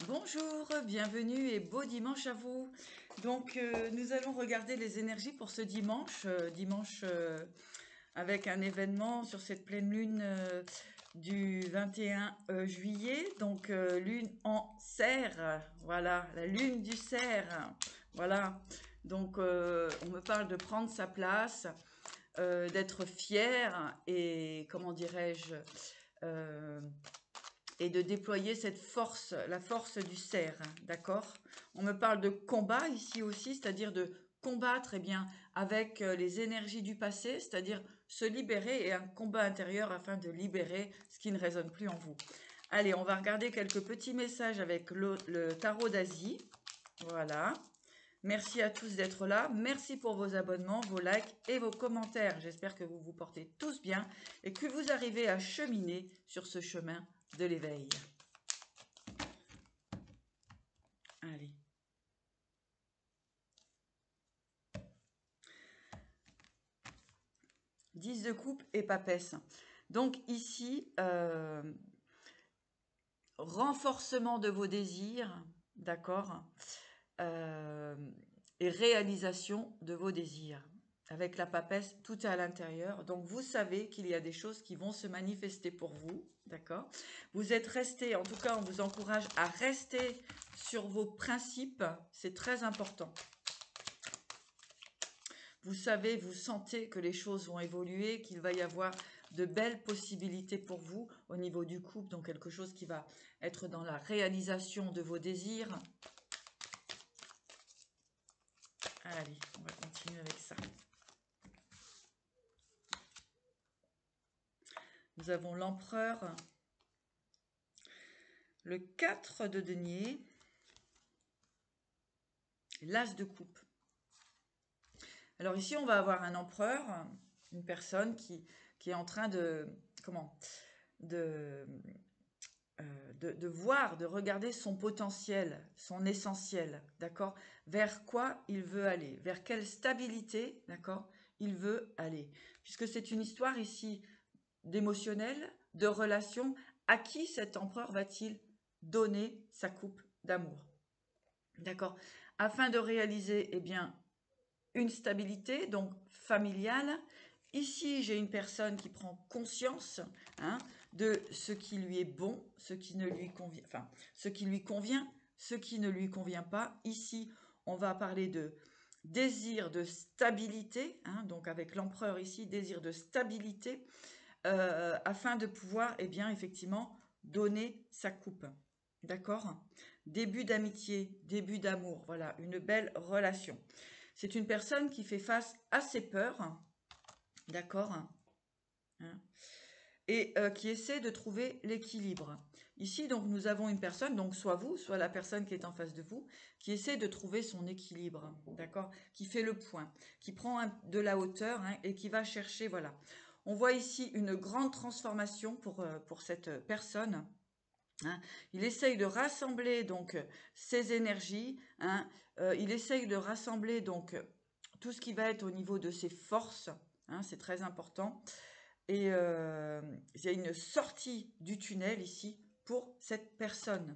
Bonjour, bienvenue et beau dimanche à vous. Donc, nous allons regarder les énergies pour ce dimanche, avec un événement sur cette pleine lune du 21 juillet. Donc, lune en cerf, voilà, la lune du cerf, voilà. Donc, on me parle de prendre sa place, d'être fier et, comment dirais-je, euh, et de déployer cette force, la force du cerf, d'accord? On me parle de combat ici aussi, c'est-à-dire de combattre bien, avec les énergies du passé, c'est-à-dire se libérer et un combat intérieur afin de libérer ce qui ne résonne plus en vous. Allez, on va regarder quelques petits messages avec le tarot d'Asie. Voilà. Merci à tous d'être là. Merci pour vos abonnements, vos likes et vos commentaires. J'espère que vous vous portez tous bien et que vous arrivez à cheminer sur ce chemin de l'éveil. Allez. « 10 de coupe et papesse. Donc ici, renforcement de vos désirs, d'accord, et réalisation de vos désirs. Avec la papesse, tout est à l'intérieur. Donc vous savez qu'il y a des choses qui vont se manifester pour vous, d'accord. Vous êtes resté, en tout cas on vous encourage à rester sur vos principes, c'est très important. Vous savez, vous sentez que les choses vont évoluer, qu'il va y avoir de belles possibilités pour vous au niveau du couple, donc quelque chose qui va être dans la réalisation de vos désirs. Allez, on va continuer avec ça. Nous avons l'empereur, le 4 de denier, l'as de coupe. Alors ici, on va avoir un empereur, une personne qui est en train de... Comment de voir, de regarder son potentiel, son essentiel, d'accord? Vers quoi il veut aller, vers quelle stabilité, d'accord, il veut aller. Puisque c'est une histoire ici d'émotionnel, de relation, à qui cet empereur va-t-il donner sa coupe d'amour? D'accord? Afin de réaliser, eh bien, une stabilité, donc familiale. Ici, j'ai une personne qui prend conscience de ce qui lui est bon, ce qui ne lui convient, enfin, ce qui lui convient, ce qui ne lui convient pas. Ici, on va parler de désir de stabilité, donc avec l'empereur ici, désir de stabilité, afin de pouvoir, eh bien, effectivement, donner sa coupe. D'accord? Début d'amitié, début d'amour, voilà, une belle relation. C'est une personne qui fait face à ses peurs, d'accord, et qui essaie de trouver l'équilibre. Ici, donc, nous avons une personne, donc soit vous, soit la personne qui est en face de vous, qui essaie de trouver son équilibre, d'accord, qui fait le point, qui prend de la hauteur et qui va chercher, voilà. On voit ici une grande transformation pour cette personne. Il essaye de rassembler donc ses énergies, il essaye de rassembler donc tout ce qui va être au niveau de ses forces, c'est très important. Et il y a une sortie du tunnel ici pour cette personne.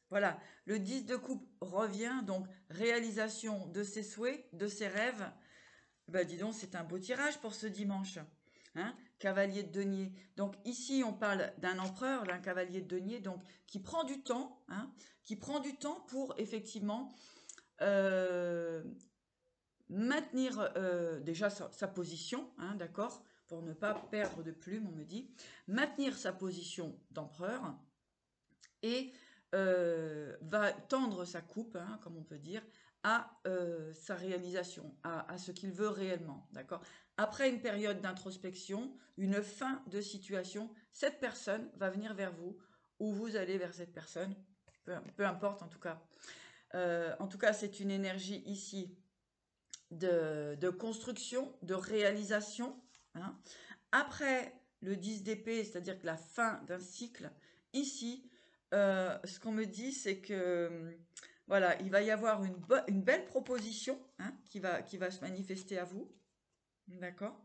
Voilà, le 10 de coupe revient, donc réalisation de ses souhaits, de ses rêves. Ben dis donc, c'est un beau tirage pour ce dimanche. Cavalier de denier. Donc ici, on parle d'un empereur, d'un cavalier de denier, donc qui prend du temps, pour effectivement maintenir déjà sa position, d'accord, pour ne pas perdre de plume, on me dit, maintenir sa position d'empereur et va tendre sa coupe, comme on peut dire, à sa réalisation, à ce qu'il veut réellement, d'accord. Après une période d'introspection, une fin de situation, cette personne va venir vers vous, ou vous allez vers cette personne, peu importe en tout cas. En tout cas, c'est une énergie ici de construction, de réalisation. Après le 10 d'épée, c'est-à-dire que la fin d'un cycle, ici, ce qu'on me dit, c'est que voilà, il va y avoir une belle proposition qui va se manifester à vous. D'accord.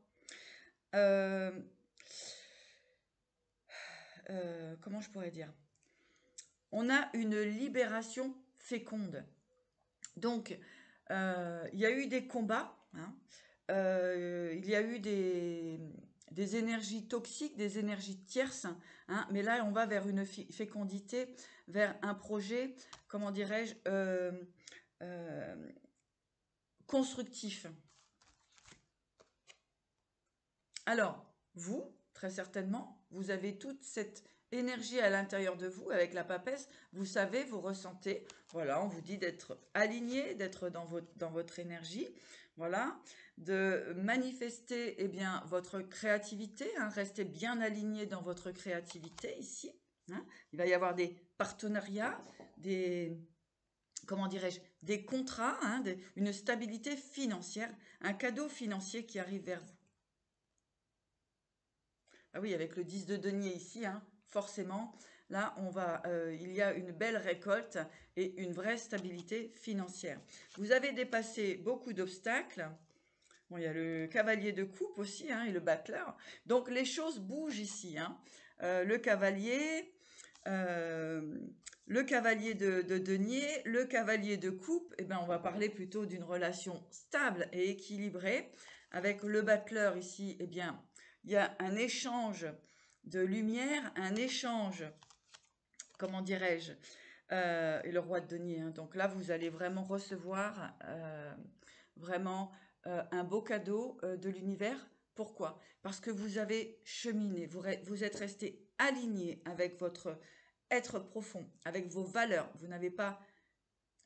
comment je pourrais dire? On a une libération féconde. Donc, il y a eu des combats, hein, il y a eu des énergies toxiques, des énergies tierces, hein, mais là, on va vers une fécondité, vers un projet, comment dirais-je, constructif. Alors, vous, très certainement, vous avez toute cette énergie à l'intérieur de vous avec la papesse, vous savez, vous ressentez, voilà, on vous dit d'être aligné, d'être dans votre énergie, voilà, de manifester eh bien, votre créativité, hein, restez bien aligné dans votre créativité ici, hein. Il va y avoir des partenariats, comment dirais-je, des contrats, hein, une stabilité financière, un cadeau financier qui arrive vers vous. Ah oui, avec le 10 de denier ici, hein, forcément, là, il y a une belle récolte et une vraie stabilité financière. Vous avez dépassé beaucoup d'obstacles. Bon, il y a le cavalier de coupe aussi, hein, et le battleur. Donc, les choses bougent ici, hein. Le cavalier, de denier, le cavalier de coupe, eh ben, on va parler plutôt d'une relation stable et équilibrée. Avec le battleur ici, eh bien, il y a un échange de lumière, un échange, comment dirais-je, et le roi de denier, hein. Donc là, vous allez vraiment recevoir vraiment un beau cadeau de l'univers. Pourquoi? Parce que vous avez cheminé, vous êtes resté aligné avec votre être profond, avec vos valeurs. Vous n'avez pas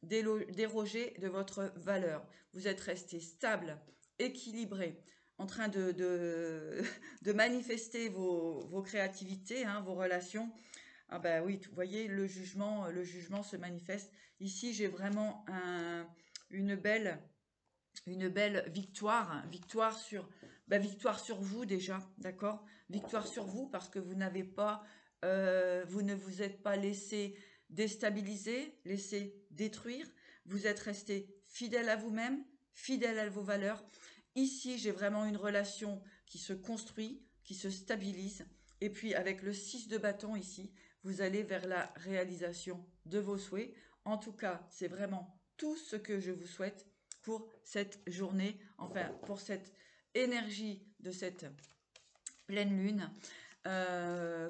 dérogé de votre valeur. Vous êtes resté stable, équilibré, en train de manifester vos créativités, hein, vos relations. Ah ben oui, vous voyez, le jugement se manifeste. Ici, j'ai vraiment une belle victoire, hein, victoire sur vous déjà, d'accord? Victoire sur vous parce que vous ne vous êtes pas laissé déstabiliser, laisser détruire. Vous êtes resté fidèle à vous-même, fidèle à vos valeurs. Ici, j'ai vraiment une relation qui se construit, qui se stabilise. Et puis, avec le 6 de bâton ici, vous allez vers la réalisation de vos souhaits. En tout cas, c'est vraiment tout ce que je vous souhaite pour cette journée, enfin pour cette énergie de cette pleine lune.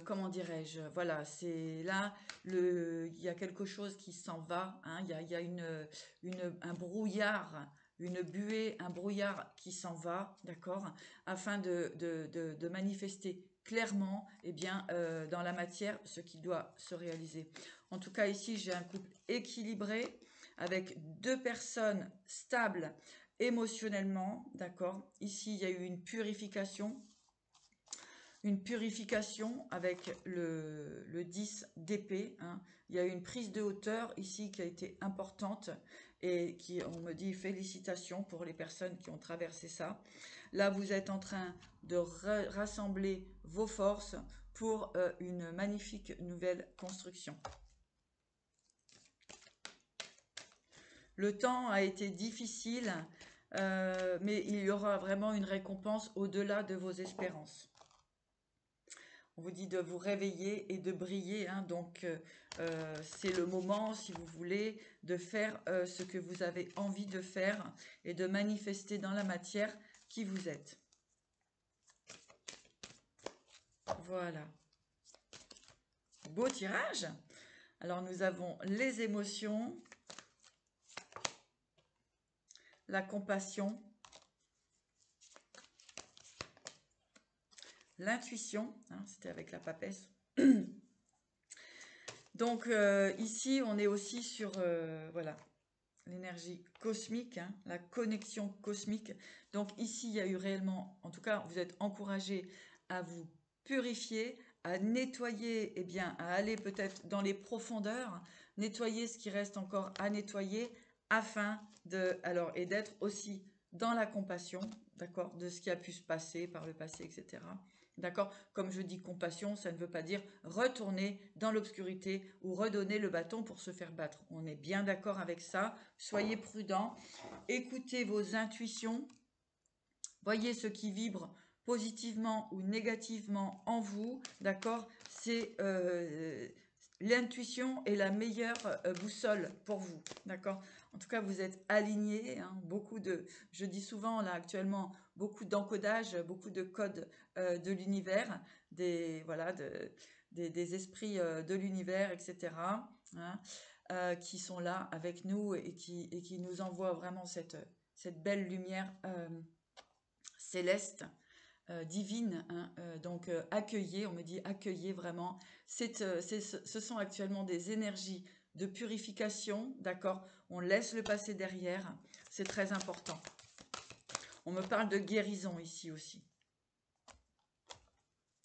Comment dirais-je? Voilà, c'est là, il y a quelque chose qui s'en va, hein, il y a un brouillard, une buée, un brouillard qui s'en va, d'accord, afin de manifester clairement, eh bien, dans la matière, ce qui doit se réaliser. En tout cas, ici, j'ai un couple équilibré, avec deux personnes stables émotionnellement, d'accord. Ici, il y a eu une purification avec le 10 d'épée, hein. Il y a eu une prise de hauteur ici qui a été importante et on me dit félicitations pour les personnes qui ont traversé ça. Là, vous êtes en train de rassembler vos forces pour une magnifique nouvelle construction. Le temps a été difficile, mais il y aura vraiment une récompense au-delà de vos espérances. On vous dit de vous réveiller et de briller, hein, donc c'est le moment, si vous voulez, de faire ce que vous avez envie de faire et de manifester dans la matière qui vous êtes. Voilà. Beau tirage. Alors nous avons les émotions, la compassion, l'intuition, hein, c'était avec la papesse. Donc ici, on est aussi sur voilà, l'énergie cosmique, hein, la connexion cosmique. Donc ici, il y a eu réellement, en tout cas, vous êtes encouragé à vous purifier, à nettoyer, eh bien, à aller peut-être dans les profondeurs, nettoyer ce qui reste encore à nettoyer, afin et d'être aussi dans la compassion, d'accord, de ce qui a pu se passer par le passé, etc. D'accord? Comme je dis compassion, ça ne veut pas dire retourner dans l'obscurité ou redonner le bâton pour se faire battre. On est bien d'accord avec ça. Soyez prudents. Écoutez vos intuitions. Voyez ce qui vibre positivement ou négativement en vous, d'accord? C'est l'intuition est la meilleure boussole pour vous, d'accord? En tout cas, vous êtes alignés, hein, je dis souvent là actuellement, beaucoup d'encodage, beaucoup de codes de l'univers, voilà, des esprits de l'univers, etc., hein, qui sont là avec nous et qui nous envoient vraiment cette belle lumière céleste, divine, hein, donc accueillez, on me dit accueillez vraiment. Ce sont actuellement des énergies de purification, d'accord? On laisse le passé derrière, c'est très important. On me parle de guérison ici aussi.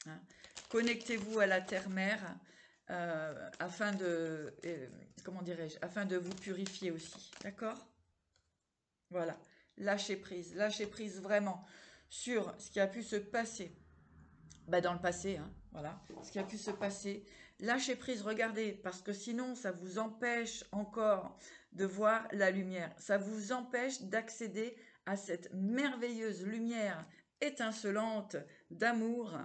Hein. Connectez-vous à la terre-mère afin de, comment dirais-je, afin de vous purifier aussi, d'accord? Voilà, lâchez prise vraiment sur ce qui a pu se passer dans le passé, hein, voilà, ce qui a pu se passer. Lâchez prise, regardez, parce que sinon, ça vous empêche encore de voir la lumière. Ça vous empêche d'accéder à cette merveilleuse lumière étincelante d'amour.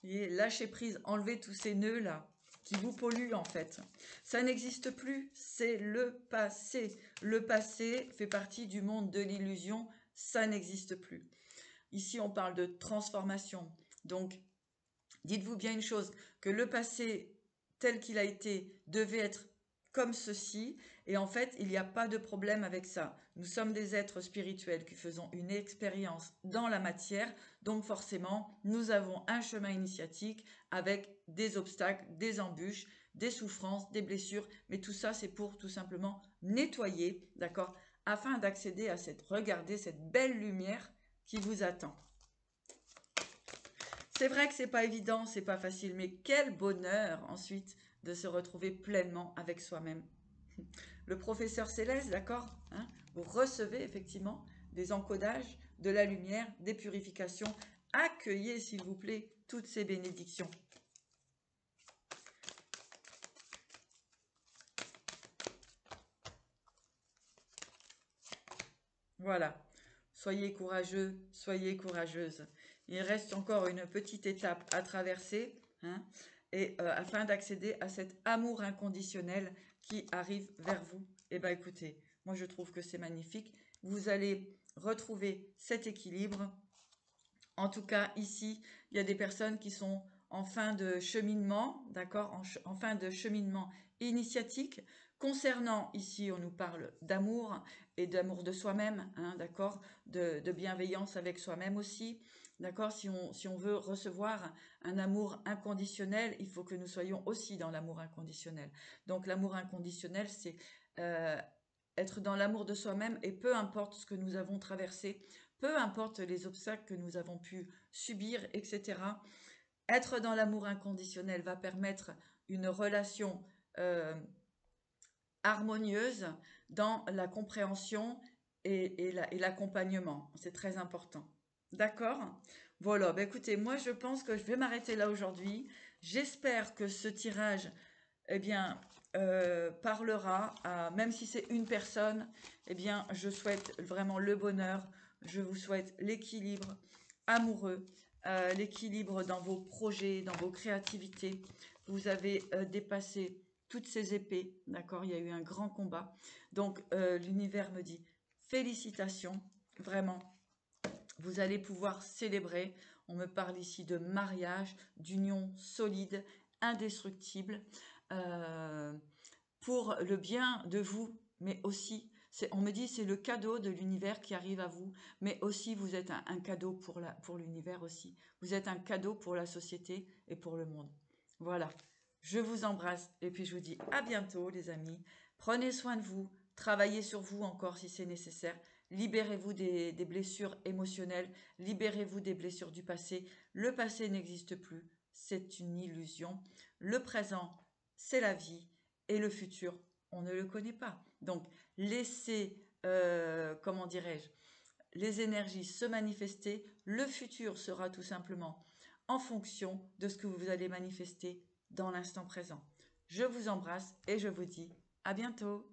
Lâchez prise, enlevez tous ces nœuds-là qui vous polluent en fait. Ça n'existe plus, c'est le passé. Le passé fait partie du monde de l'illusion, ça n'existe plus. Ici, on parle de transformation. Donc, dites-vous bien une chose, que le passé tel qu'il a été devait être comme ceci, et en fait, il n'y a pas de problème avec ça. Nous sommes des êtres spirituels qui faisons une expérience dans la matière, donc forcément, nous avons un chemin initiatique avec des obstacles, des embûches, des souffrances, des blessures, mais tout ça, c'est pour tout simplement nettoyer, d'accord, afin d'accéder à regardez cette belle lumière qui vous attend. C'est vrai que c'est pas évident, c'est pas facile, mais quel bonheur ensuite de se retrouver pleinement avec soi-même. Le professeur céleste, d'accord, hein, vous recevez effectivement des encodages, de la lumière, des purifications. Accueillez, s'il vous plaît, toutes ces bénédictions. Voilà. Soyez courageux, soyez courageuse. Il reste encore une petite étape à traverser, hein, et afin d'accéder à cet amour inconditionnel qui arrive vers vous. Eh bien écoutez, moi je trouve que c'est magnifique. Vous allez retrouver cet équilibre. En tout cas, ici, il y a des personnes qui sont en fin de cheminement, d'accord, en fin de cheminement initiatique. Concernant, ici, on nous parle d'amour et d'amour de soi-même, hein, d'accord, de bienveillance avec soi-même aussi, d'accord. Si on veut recevoir un amour inconditionnel, il faut que nous soyons aussi dans l'amour inconditionnel. Donc, l'amour inconditionnel, c'est être dans l'amour de soi-même et peu importe ce que nous avons traversé, peu importe les obstacles que nous avons pu subir, etc. Être dans l'amour inconditionnel va permettre une relation harmonieuse dans la compréhension et l'accompagnement. C'est très important. D'accord? Voilà, écoutez, moi je pense que je vais m'arrêter là aujourd'hui. J'espère que ce tirage, eh bien, parlera à, même si c'est une personne, eh bien, je souhaite vraiment le bonheur, je vous souhaite l'équilibre amoureux, l'équilibre dans vos projets, dans vos créativités. Vous avez dépassé toutes ces épées, d'accord? Il y a eu un grand combat. Donc, l'univers me dit félicitations, vraiment. Vous allez pouvoir célébrer. On me parle ici de mariage, d'union solide, indestructible, pour le bien de vous, mais aussi, on me dit c'est le cadeau de l'univers qui arrive à vous, mais aussi vous êtes un cadeau pour l'univers aussi. Vous êtes un cadeau pour la société et pour le monde. Voilà. Je vous embrasse et puis je vous dis à bientôt les amis. Prenez soin de vous, travaillez sur vous encore si c'est nécessaire. Libérez-vous des blessures émotionnelles, libérez-vous des blessures du passé. Le passé n'existe plus, c'est une illusion. Le présent, c'est la vie et le futur, on ne le connaît pas. Donc, laissez, comment dirais-je, les énergies se manifester. Le futur sera tout simplement en fonction de ce que vous allez manifester dans l'instant présent. Je vous embrasse et je vous dis à bientôt.